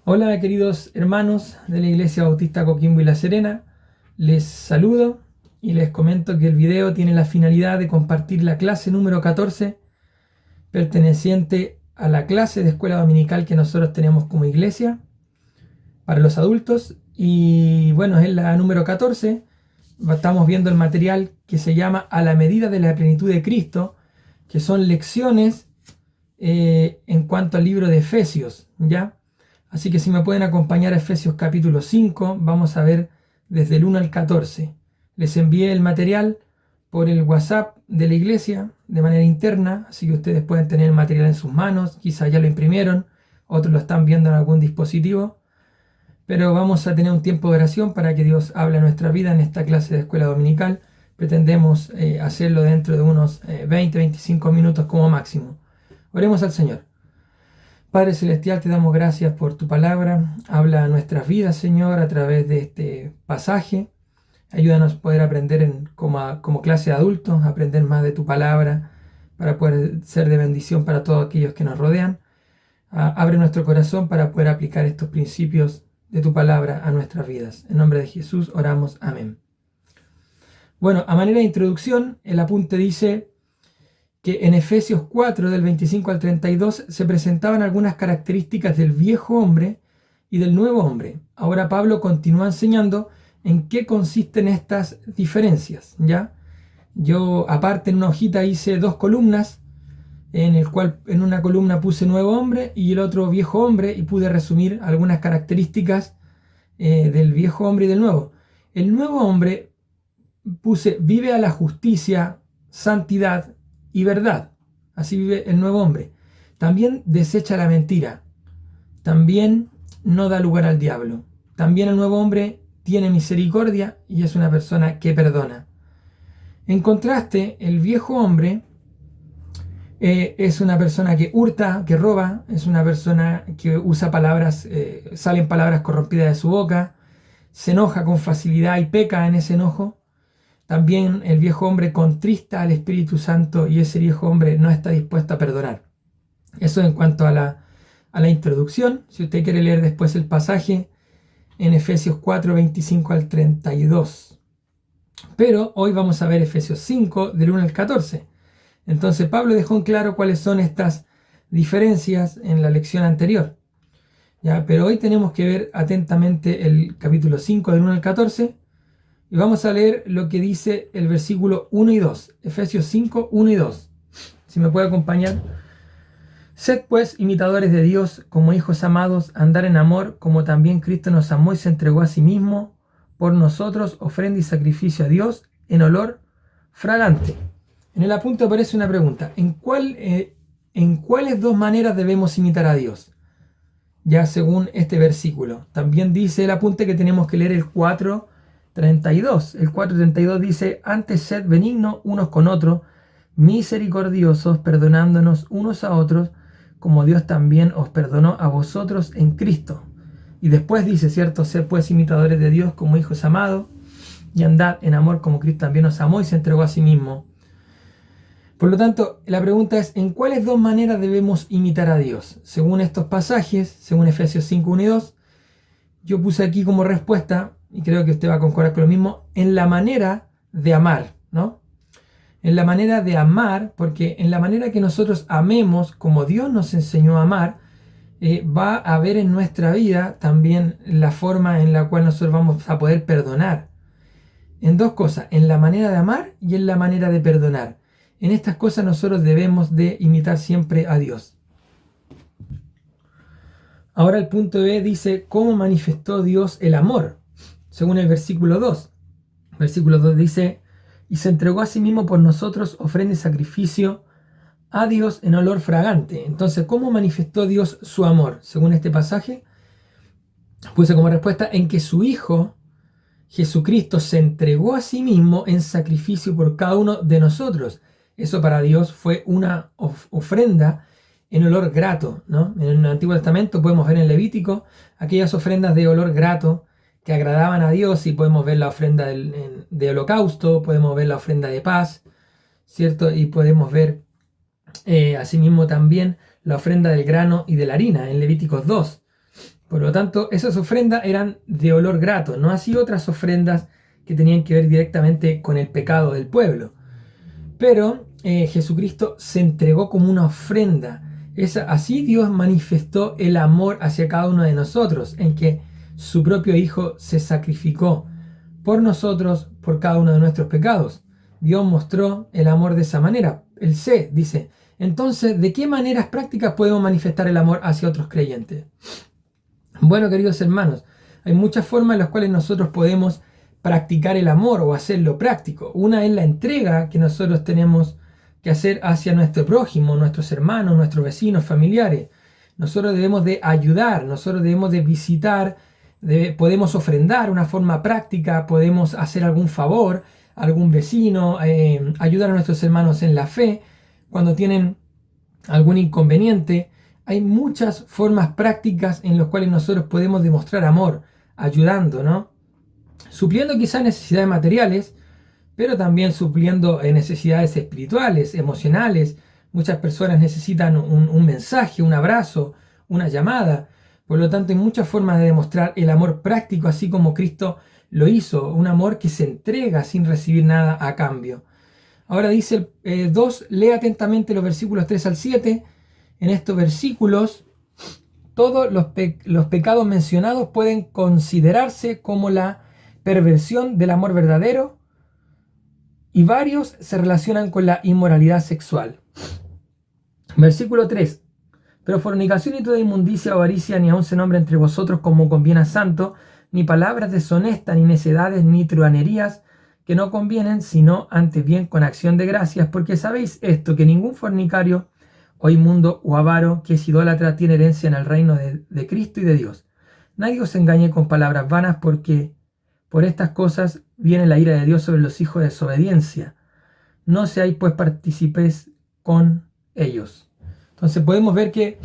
Hola queridos hermanos de la Iglesia Bautista Coquimbo y La Serena, les saludo y les comento que el video tiene la finalidad de compartir la clase número 14 perteneciente a la clase de escuela dominical que nosotros tenemos como iglesia para los adultos. Y bueno, es la número 14, estamos viendo el material que se llama A la medida de la plenitud de Cristo, que son lecciones en cuanto al libro de Efesios, ¿ya? Así que si me pueden acompañar a Efesios capítulo 5, vamos a ver desde el 1 al 14. Les envié el material por el WhatsApp de la iglesia de manera interna, así que ustedes pueden tener el material en sus manos, quizás ya lo imprimieron, otros lo están viendo en algún dispositivo, pero vamos a tener un tiempo de oración para que Dios hable a nuestra vida en esta clase de escuela dominical. Pretendemos hacerlo dentro de unos 20-25 minutos como máximo. Oremos al Señor. Padre Celestial, te damos gracias por tu palabra. Habla a nuestras vidas, Señor, a través de este pasaje. Ayúdanos a poder aprender como clase de adultos, aprender más de tu palabra, para poder ser de bendición para todos aquellos que nos rodean. Abre nuestro corazón para poder aplicar estos principios de tu palabra a nuestras vidas. En nombre de Jesús oramos. Amén. Bueno, a manera de introducción, el apunte dice que en Efesios 4, del 25 al 32, se presentaban algunas características del viejo hombre y del nuevo hombre. Ahora Pablo continúa enseñando en qué consisten estas diferencias, ¿ya? Yo, aparte, en una hojita hice dos columnas, en una columna puse nuevo hombre y el otro viejo hombre, y pude resumir algunas características del viejo hombre y del nuevo. El nuevo hombre puse vive a la justicia, santidad y verdad. Así vive el nuevo hombre. También desecha la mentira. También no da lugar al diablo. También el nuevo hombre tiene misericordia y es una persona que perdona. En contraste, el viejo hombre es una persona que hurta, que roba, es una persona que usa palabras, salen palabras corrompidas de su boca, se enoja con facilidad y peca en ese enojo. También el viejo hombre contrista al Espíritu Santo y ese viejo hombre no está dispuesto a perdonar. Eso en cuanto a la introducción. Si usted quiere leer después el pasaje en Efesios 4, 25 al 32. Pero hoy vamos a ver Efesios 5, del 1 al 14. Entonces Pablo dejó en claro cuáles son estas diferencias en la lección anterior, ¿ya? Pero hoy tenemos que ver atentamente el capítulo 5, del 1 al 14. Y vamos a leer lo que dice el versículo 1 y 2. Efesios 5, 1 y 2. Si me puede acompañar. Sed pues imitadores de Dios como hijos amados, andar en amor, como también Cristo nos amó y se entregó a sí mismo por nosotros, ofrenda y sacrificio a Dios en olor fragante. En el apunte aparece una pregunta. ¿En cuáles dos maneras debemos imitar a Dios? Ya según este versículo. También dice el apunte que tenemos que leer el 4:32. El 4:32 dice: antes sed benignos unos con otros, misericordiosos, perdonándonos unos a otros, como Dios también os perdonó a vosotros en Cristo. Y después dice, ¿cierto? Sed pues imitadores de Dios como hijos amados, y andad en amor como Cristo también os amó y se entregó a sí mismo. Por lo tanto, la pregunta es, ¿en cuáles dos maneras debemos imitar a Dios? Según estos pasajes, según Efesios 5, 1 y 2, yo puse aquí como respuesta, y creo que usted va a concordar con lo mismo, en la manera de amar, ¿no? En la manera de amar, porque en la manera que nosotros amemos, como Dios nos enseñó a amar, va a haber en nuestra vida también la forma en la cual nosotros vamos a poder perdonar. En dos cosas, en la manera de amar y en la manera de perdonar. En estas cosas nosotros debemos de imitar siempre a Dios. Ahora el punto B dice, ¿cómo manifestó Dios el amor? Según el versículo 2. Versículo 2 dice, y se entregó a sí mismo por nosotros, ofrenda y sacrificio a Dios en olor fragante. Entonces, ¿cómo manifestó Dios su amor? Según este pasaje, puse como respuesta en que su Hijo, Jesucristo, se entregó a sí mismo en sacrificio por cada uno de nosotros. Eso para Dios fue una ofrenda en olor grato, ¿no? En el Antiguo Testamento podemos ver en Levítico aquellas ofrendas de olor grato que agradaban a Dios, y podemos ver la ofrenda de holocausto, podemos ver la ofrenda de paz, ¿cierto? Y podemos ver asimismo también la ofrenda del grano y de la harina en Levíticos 2. Por lo tanto, esas ofrendas eran de olor grato, no así otras ofrendas que tenían que ver directamente con el pecado del pueblo. Pero Jesucristo se entregó como una ofrenda. Así Dios manifestó el amor hacia cada uno de nosotros, en que su propio Hijo se sacrificó por nosotros, por cada uno de nuestros pecados. Dios mostró el amor de esa manera. El C dice, entonces, ¿de qué maneras prácticas podemos manifestar el amor hacia otros creyentes? Bueno, queridos hermanos, hay muchas formas en las cuales nosotros podemos practicar el amor o hacerlo práctico. Una es la entrega que nosotros tenemos que hacer hacia nuestro prójimo, nuestros hermanos, nuestros vecinos, familiares. Nosotros debemos de ayudar, nosotros debemos de visitar, podemos ofrendar una forma práctica, podemos hacer algún favor a algún vecino, ayudar a nuestros hermanos en la fe cuando tienen algún inconveniente. Hay muchas formas prácticas en las cuales nosotros podemos demostrar amor, ayudando, ¿no? Supliendo quizás necesidades materiales, pero también supliendo necesidades espirituales, emocionales. Muchas personas necesitan un mensaje, un abrazo, una llamada. Por lo tanto, hay muchas formas de demostrar el amor práctico, así como Cristo lo hizo, un amor que se entrega sin recibir nada a cambio. Ahora dice 2, lee atentamente los versículos 3 al 7. En estos versículos, todos los pecados mencionados pueden considerarse como la perversión del amor verdadero y varios se relacionan con la inmoralidad sexual. Versículo 3. Pero fornicación y toda inmundicia o avaricia ni aun se nombra entre vosotros como conviene a santo, ni palabras deshonestas, ni necedades, ni truhanerías que no convienen, sino antes bien con acción de gracias, porque sabéis esto, que ningún fornicario o inmundo o avaro que es idólatra tiene herencia en el reino de Cristo y de Dios. Nadie os engañe con palabras vanas, porque por estas cosas viene la ira de Dios sobre los hijos de desobediencia. No seáis pues partícipes con ellos. Entonces podemos ver que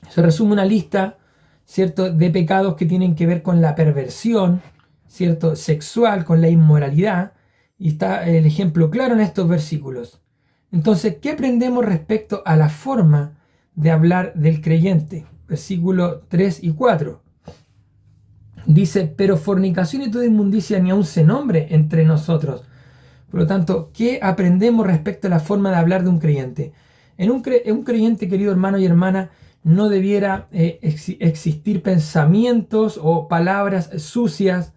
se resume una lista, ¿cierto?, de pecados que tienen que ver con la perversión, ¿cierto?, sexual, con la inmoralidad, y está el ejemplo claro en estos versículos. Entonces, ¿qué aprendemos respecto a la forma de hablar del creyente? Versículo 3 y 4. Dice, pero fornicación y toda inmundicia ni aun se nombre entre nosotros. Por lo tanto, ¿qué aprendemos respecto a la forma de hablar de un creyente? En un creyente, querido hermano y hermana, no debiera existir pensamientos o palabras sucias,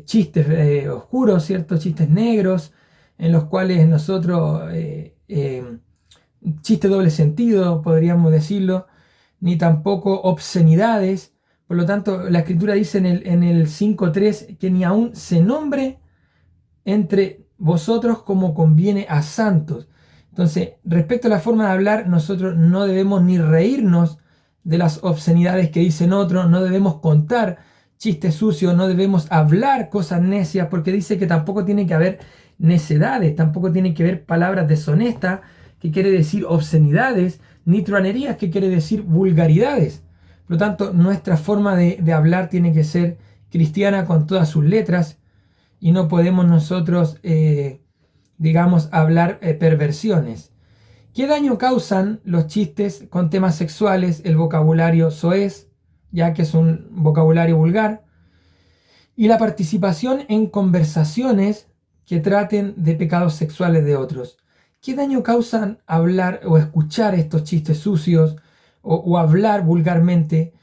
chistes oscuros, ¿cierto? Chistes negros, en los cuales nosotros, chiste doble sentido, podríamos decirlo, ni tampoco obscenidades. Por lo tanto, la Escritura dice en el 5.3 que ni aún se nombre entre vosotros como conviene a santos. Entonces, respecto a la forma de hablar, nosotros no debemos ni reírnos de las obscenidades que dicen otros, no debemos contar chistes sucios, no debemos hablar cosas necias, porque dice que tampoco tiene que haber necedades, tampoco tiene que haber palabras deshonestas, que quiere decir obscenidades, ni truhanerías, que quiere decir vulgaridades. Por lo tanto, nuestra forma de hablar tiene que ser cristiana con todas sus letras, y no podemos nosotros, digamos, hablar perversiones. ¿Qué daño causan los chistes con temas sexuales, el vocabulario soez, ya que es un vocabulario vulgar, y la participación en conversaciones que traten de pecados sexuales de otros? ¿Qué daño causan hablar o escuchar estos chistes sucios o hablar vulgarmente?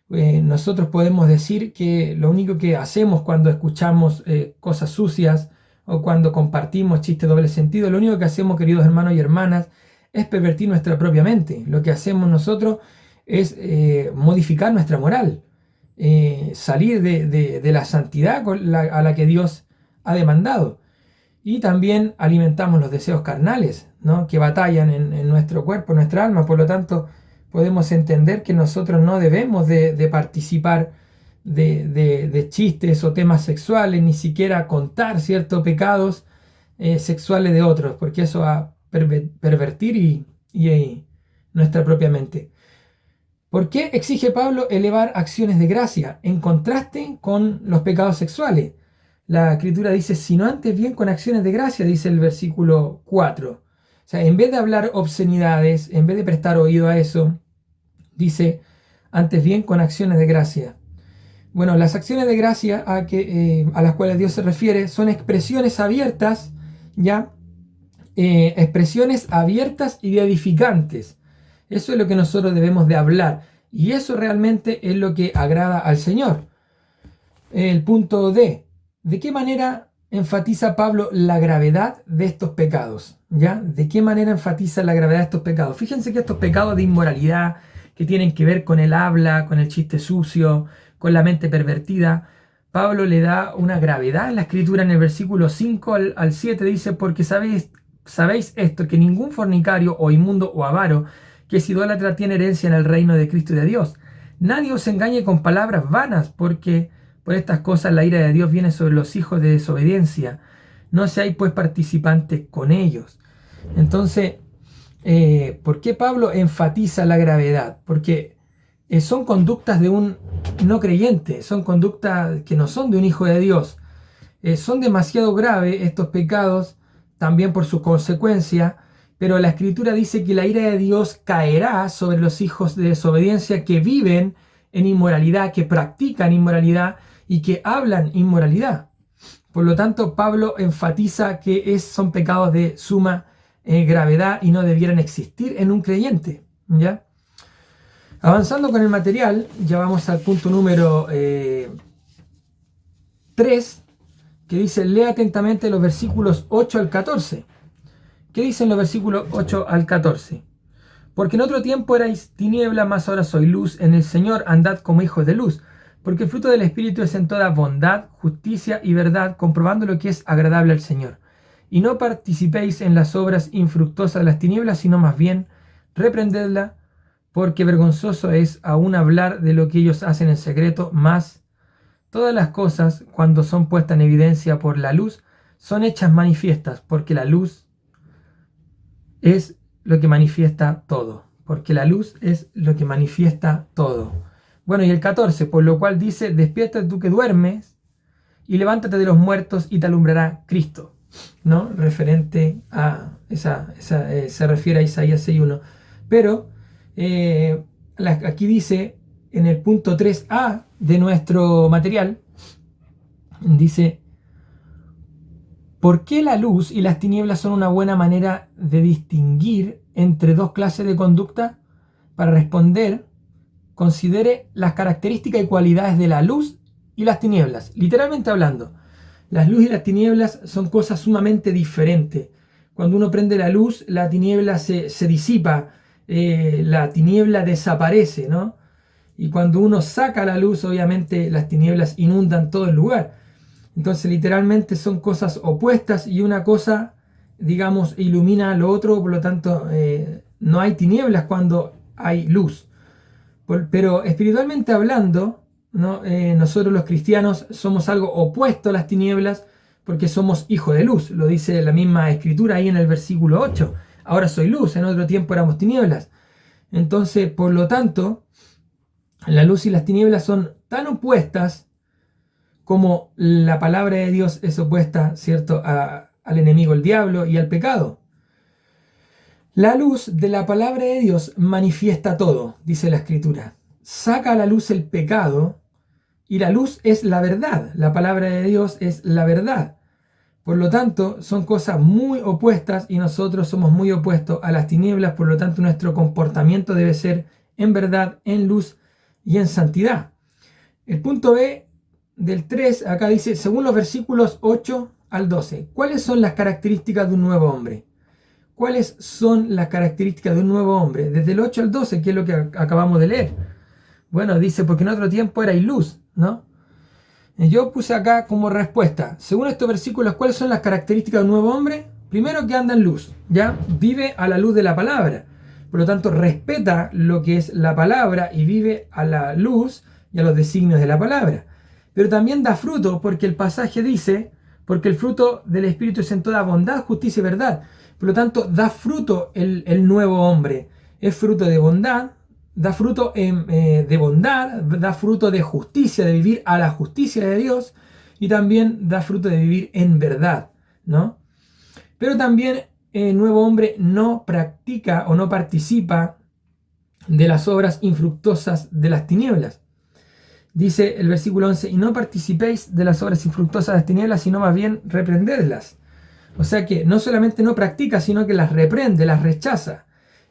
Nosotros podemos decir que lo único que hacemos cuando escuchamos cosas sucias o cuando compartimos chistes doble sentido, lo único que hacemos, queridos hermanos y hermanas, es pervertir nuestra propia mente. Lo que hacemos nosotros es modificar nuestra moral, salir de la santidad a la que Dios ha demandado. Y también alimentamos los deseos carnales, ¿no?, que batallan en nuestro cuerpo, en nuestra alma. Por lo tanto, podemos entender que nosotros no debemos de participar de chistes o temas sexuales, ni siquiera contar ciertos pecados sexuales de otros, porque eso va a pervertir y nuestra propia mente. ¿Por qué exige Pablo elevar acciones de gracia en contraste con los pecados sexuales? La Escritura dice, sino antes bien con acciones de gracia, dice el versículo 4. O sea, en vez de hablar obscenidades, en vez de prestar oído a eso, dice, antes bien con acciones de gracia. Bueno, las acciones de gracia a las cuales Dios se refiere son expresiones abiertas, ¿ya? Expresiones abiertas y edificantes. Eso es lo que nosotros debemos de hablar. Y eso realmente es lo que agrada al Señor. El punto D. ¿De qué manera enfatiza Pablo la gravedad de estos pecados? ¿Ya? ¿De qué manera enfatiza la gravedad de estos pecados? Fíjense que estos pecados de inmoralidad, que tienen que ver con el habla, con el chiste sucio, con la mente pervertida, Pablo le da una gravedad en la escritura. En el versículo 5 al 7 dice: porque sabéis esto, que ningún fornicario o inmundo o avaro que es idólatra tiene herencia en el reino de Cristo y de Dios. Nadie os engañe con palabras vanas, porque por estas cosas la ira de Dios viene sobre los hijos de desobediencia. No seáis pues participantes con ellos. Entonces, ¿por qué Pablo enfatiza la gravedad? Porque son conductas de un no creyente, son conductas que no son de un hijo de Dios. Son demasiado graves estos pecados, también por su consecuencia, pero la Escritura dice que la ira de Dios caerá sobre los hijos de desobediencia que viven en inmoralidad, que practican inmoralidad y que hablan inmoralidad. Por lo tanto, Pablo enfatiza que son pecados de suma gravedad y no debieran existir en un creyente, ¿ya? Avanzando con el material, ya vamos al punto número 3, que dice: lee atentamente los versículos 8 al 14. ¿Qué dicen los versículos 8 al 14? Porque en otro tiempo erais tiniebla, mas ahora sois luz en el Señor, andad como hijos de luz. Porque el fruto del Espíritu es en toda bondad, justicia y verdad, comprobando lo que es agradable al Señor. Y no participéis en las obras infructuosas de las tinieblas, sino más bien reprendedla, porque vergonzoso es aún hablar de lo que ellos hacen en secreto, mas todas las cosas, cuando son puestas en evidencia por la luz, son hechas manifiestas, porque la luz es lo que manifiesta todo. Porque la luz es lo que manifiesta todo. Bueno, y el 14, por lo cual dice: despierta tú que duermes, y levántate de los muertos, y te alumbrará Cristo. ¿No? Referente a se refiere a Isaías 6.1. Pero aquí dice, en el punto 3a de nuestro material, dice: ¿por qué la luz y las tinieblas son una buena manera de distinguir entre dos clases de conducta? Para responder, considere las características y cualidades de la luz y las tinieblas. Literalmente hablando, las luz y las tinieblas son cosas sumamente diferentes. Cuando uno prende la luz, la tiniebla se disipa, la tiniebla desaparece, ¿no? Y cuando uno saca la luz, obviamente las tinieblas inundan todo el lugar. Entonces literalmente son cosas opuestas, y una cosa, digamos, ilumina a lo otro. Por lo tanto, no hay tinieblas cuando hay luz. Pero espiritualmente hablando, ¿no? Nosotros los cristianos somos algo opuesto a las tinieblas, porque somos hijos de luz. Lo dice la misma escritura ahí en el versículo 8. Ahora soy luz, en otro tiempo éramos tinieblas. Entonces, por lo tanto, la luz y las tinieblas son tan opuestas como la palabra de Dios es opuesta, ¿cierto?, al enemigo, el diablo, y al pecado. La luz de la palabra de Dios manifiesta todo, dice la Escritura. Saca a la luz el pecado, y la luz es la verdad. La palabra de Dios es la verdad. Por lo tanto, son cosas muy opuestas, y nosotros somos muy opuestos a las tinieblas. Por lo tanto, nuestro comportamiento debe ser en verdad, en luz y en santidad. El punto B del 3, acá dice, según los versículos 8 al 12, ¿cuáles son las características de un nuevo hombre? ¿Cuáles son las características de un nuevo hombre? Desde el 8 al 12, que es lo que acabamos de leer. Bueno, dice: porque en otro tiempo erais luz, ¿no? Yo puse acá como respuesta, según estos versículos, ¿cuáles son las características de un nuevo hombre? Primero, que anda en luz, ¿ya? Vive a la luz de la palabra. Por lo tanto, respeta lo que es la palabra y vive a la luz y a los designios de la palabra. Pero también da fruto, porque el pasaje dice: porque el fruto del Espíritu es en toda bondad, justicia y verdad. Por lo tanto, da fruto el nuevo hombre. Es fruto de bondad, da fruto de bondad, da fruto de justicia, de vivir a la justicia de Dios, y también da fruto de vivir en verdad, ¿no? Pero también el nuevo hombre no practica o no participa de las obras infructuosas de las tinieblas. Dice el versículo 11, y no participéis de las obras infructuosas de las tinieblas, sino más bien reprendedlas. O sea que no solamente no practica, sino que las reprende, las rechaza.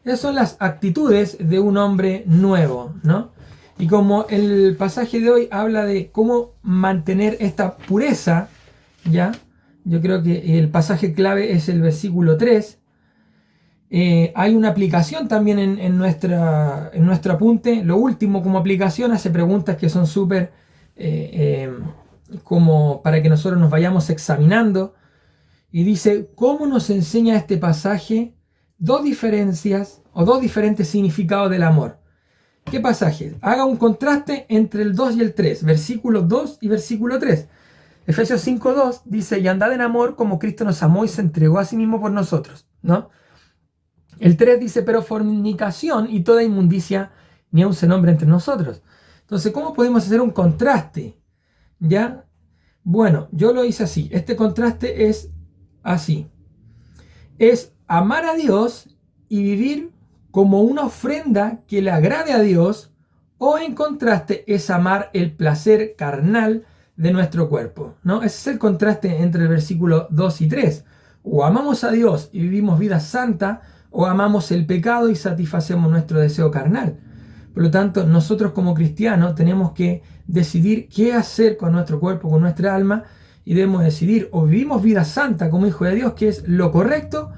Esas son las actitudes de un hombre nuevo, ¿no? Y como el pasaje de hoy habla de cómo mantener esta pureza, ¿ya? Yo creo que el pasaje clave es el versículo 3. Hay una aplicación también en nuestro apunte. Lo último como aplicación hace preguntas que son súper como para que nosotros nos vayamos examinando. Y dice, ¿cómo nos enseña este pasaje dos diferencias o dos diferentes significados del amor? ¿Qué pasaje? Haga un contraste entre el 2 y el 3, versículo 2 y versículo 3. Efesios 5:2 dice, y andad en amor como Cristo nos amó y se entregó a sí mismo por nosotros, ¿no? El 3 dice, pero fornicación y toda inmundicia ni aun se nombra entre nosotros. Entonces, ¿cómo podemos hacer un contraste? ¿Ya? Bueno, yo lo hice así. Este contraste es así. Es amar a Dios y vivir como una ofrenda que le agrade a Dios, o en contraste es amar el placer carnal de nuestro cuerpo, ¿no? Ese es el contraste entre el versículo 2 y 3. O amamos a Dios y vivimos vida santa, o amamos el pecado y satisfacemos nuestro deseo carnal. Por lo tanto, nosotros como cristianos tenemos que decidir qué hacer con nuestro cuerpo, con nuestra alma, y debemos decidir o vivimos vida santa como hijo de Dios, que es lo correcto,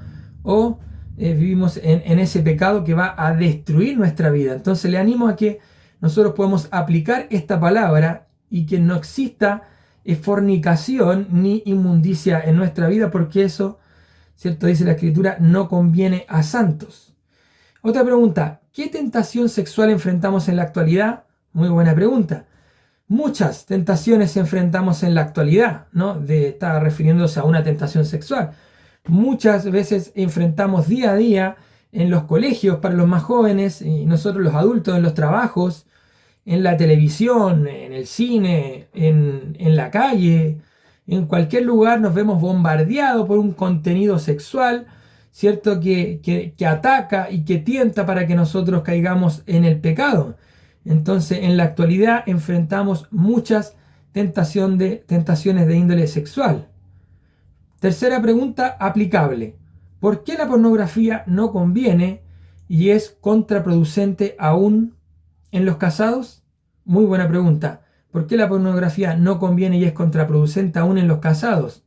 o vivimos en ese pecado que va a destruir nuestra vida. Entonces le animo a que nosotros podamos aplicar esta palabra y que no exista fornicación ni inmundicia en nuestra vida, porque eso, ¿cierto? Dice la Escritura, no conviene a santos. Otra pregunta, ¿qué tentación sexual enfrentamos en la actualidad? Muy buena pregunta. Muchas tentaciones enfrentamos en la actualidad, ¿no? Está refiriéndose a una tentación sexual. Muchas veces enfrentamos día a día en los colegios para los más jóvenes y nosotros los adultos en los trabajos, en la televisión, en el cine, en la calle, en cualquier lugar nos vemos bombardeados por un contenido sexual, ¿cierto? Que ataca y que tienta para que nosotros caigamos en el pecado. Entonces, en la actualidad enfrentamos muchas tentaciones de índole sexual. Tercera pregunta aplicable. ¿Por qué la pornografía no conviene y es contraproducente aún en los casados? Muy buena pregunta. ¿Por qué la pornografía no conviene y es contraproducente aún en los casados?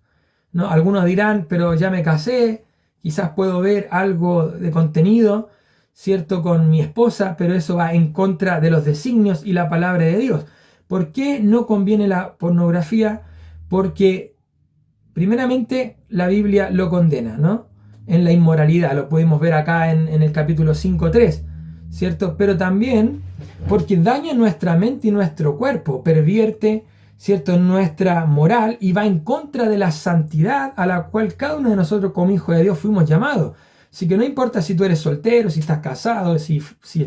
¿No? Algunos dirán, pero ya me casé, quizás puedo ver algo de contenido, ¿cierto?, con mi esposa, pero eso va en contra de los designios y la palabra de Dios. ¿Por qué no conviene la pornografía? Porque primeramente la Biblia lo condena, ¿no? En la inmoralidad, lo podemos ver acá en el capítulo 5:3, ¿cierto? Pero también porque daña nuestra mente y nuestro cuerpo, pervierte, ¿cierto?, nuestra moral y va en contra de la santidad a la cual cada uno de nosotros como hijos de Dios fuimos llamados. Así que no importa si tú eres soltero, si estás casado, si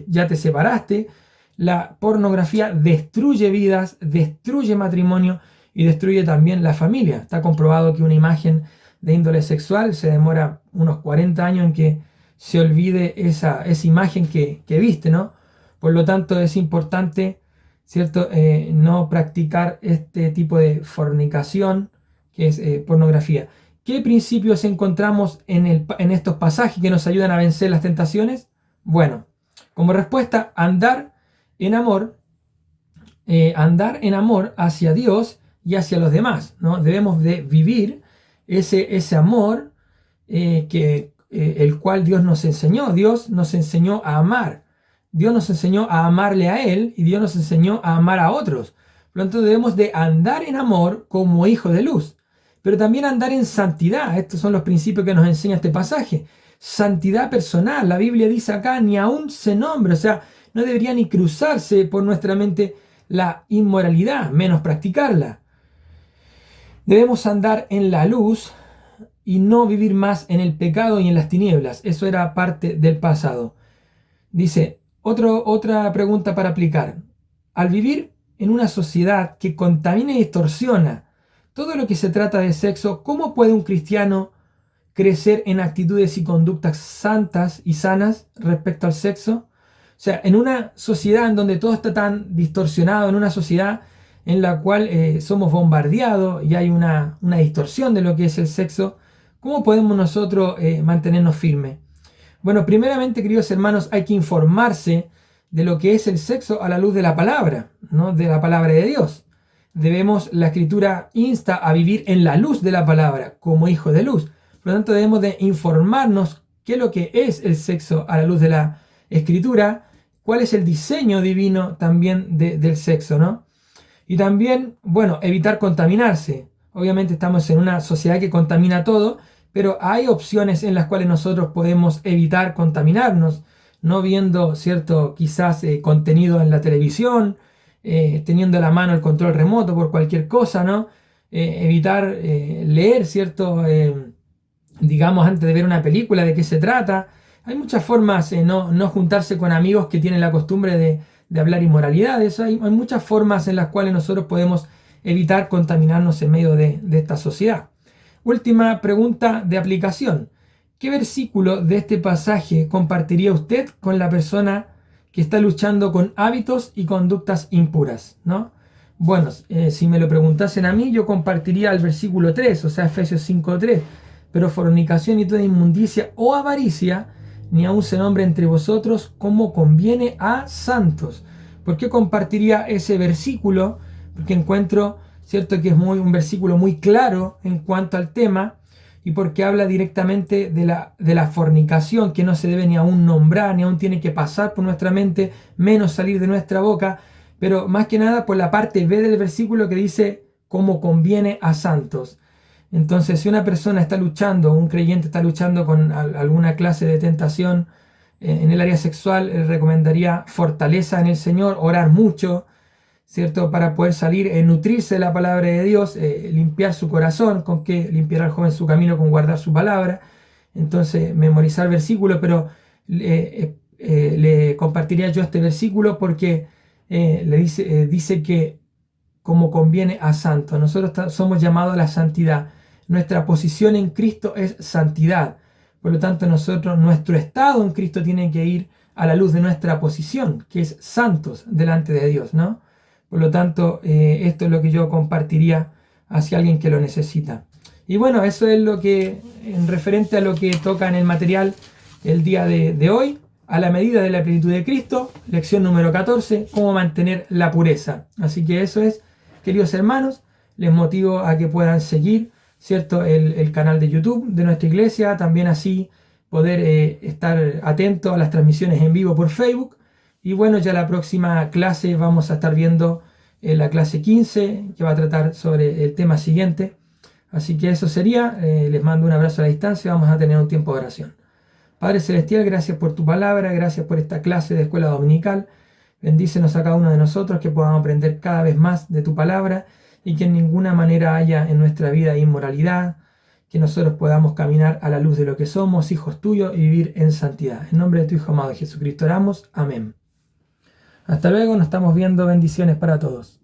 ya te separaste, la pornografía destruye vidas, destruye matrimonio y destruye también la familia. Está comprobado que una imagen de índole sexual se demora unos 40 años en que se olvide esa imagen que viste, ¿no? Por lo tanto, es importante, ¿cierto?, no practicar este tipo de fornicación, que es pornografía. ¿Qué principios encontramos en estos pasajes que nos ayudan a vencer las tentaciones? Bueno, como respuesta, andar en amor hacia Dios y hacia los demás, ¿no? Debemos de vivir ese amor el cual Dios nos enseñó. Dios nos enseñó a amar. Dios nos enseñó a amarle a Él y Dios nos enseñó a amar a otros. Por lo tanto, debemos de andar en amor como hijos de luz, pero también andar en santidad. Estos son los principios que nos enseña este pasaje. Santidad personal. La Biblia dice acá, ni aún se nombra, o sea, no debería ni cruzarse por nuestra mente la inmoralidad, menos practicarla. Debemos andar en la luz y no vivir más en el pecado y en las tinieblas. Eso era parte del pasado. Dice, otra pregunta para aplicar. Al vivir en una sociedad que contamina y distorsiona todo lo que se trata de sexo, ¿cómo puede un cristiano crecer en actitudes y conductas santas y sanas respecto al sexo? sea, en una sociedad en donde todo está tan distorsionado, en una sociedad en la cual somos bombardeados y hay una distorsión de lo que es el sexo, ¿cómo podemos nosotros mantenernos firmes? Bueno, primeramente, queridos hermanos, hay que informarse de lo que es el sexo a la luz de la palabra, ¿no? De la palabra de Dios. La escritura insta a vivir en la luz de la palabra, como hijos de luz. Por lo tanto, debemos de informarnos qué es lo que es el sexo a la luz de la escritura, cuál es el diseño divino también del sexo, ¿no? Y también, bueno, evitar contaminarse. Obviamente estamos en una sociedad que contamina todo, pero hay opciones en las cuales nosotros podemos evitar contaminarnos, no viendo, ¿cierto?, quizás contenido en la televisión, teniendo a la mano el control remoto por cualquier cosa, ¿no? Evitar leer, ¿cierto?, digamos, antes de ver una película, de qué se trata. Hay muchas formas, no juntarse con amigos que tienen la costumbre de hablar inmoralidades. Hay muchas formas en las cuales nosotros podemos evitar contaminarnos en medio de esta sociedad. Última pregunta de aplicación. ¿Qué versículo de este pasaje compartiría usted con la persona que está luchando con hábitos y conductas impuras, ¿no? Bueno, si me lo preguntasen a mí, yo compartiría el versículo 3, o sea, Efesios 5:3. Pero fornicación y toda inmundicia o avaricia, ni aun se nombre entre vosotros como conviene a santos. ¿Por qué compartiría ese versículo? Porque encuentro, cierto, que es un versículo muy claro en cuanto al tema, y porque habla directamente de la fornicación, que no se debe ni aún nombrar, ni aún tiene que pasar por nuestra mente, menos salir de nuestra boca, pero más que nada por la parte B del versículo que dice como conviene a santos. Entonces, si una persona está luchando, un creyente está luchando con alguna clase de tentación en el área sexual, recomendaría fortaleza en el Señor, orar mucho, ¿cierto? Para poder salir, nutrirse de la palabra de Dios, limpiar su corazón. ¿Con qué limpiará el joven su camino? Con guardar su palabra. Entonces, memorizar versículos, pero le compartiría yo este versículo porque dice que como conviene a santos. Nosotros somos llamados a la santidad. Nuestra posición en Cristo es santidad. Por lo tanto, nuestro estado en Cristo tiene que ir a la luz de nuestra posición, que es santos delante de Dios, ¿no? Por lo tanto, esto es lo que yo compartiría hacia alguien que lo necesita. Y bueno, eso es lo que, en referente a lo que toca en el material el día de hoy, a la medida de la plenitud de Cristo, lección número 14, cómo mantener la pureza. Así que eso es, queridos hermanos, les motivo a que puedan seguir, ¿cierto?, el canal de YouTube de nuestra iglesia, también así poder estar atentos a las transmisiones en vivo por Facebook. Y bueno, ya la próxima clase vamos a estar viendo la clase 15, que va a tratar sobre el tema siguiente. Así que eso sería, les mando un abrazo a la distancia, vamos a tener un tiempo de oración. Padre Celestial, gracias por tu palabra, gracias por esta clase de escuela dominical. Bendícenos a cada uno de nosotros, que podamos aprender cada vez más de tu palabra y que en ninguna manera haya en nuestra vida inmoralidad, que nosotros podamos caminar a la luz de lo que somos, hijos tuyos, y vivir en santidad. En nombre de tu Hijo amado Jesucristo oramos. Amén. Hasta luego, nos estamos viendo. Bendiciones para todos.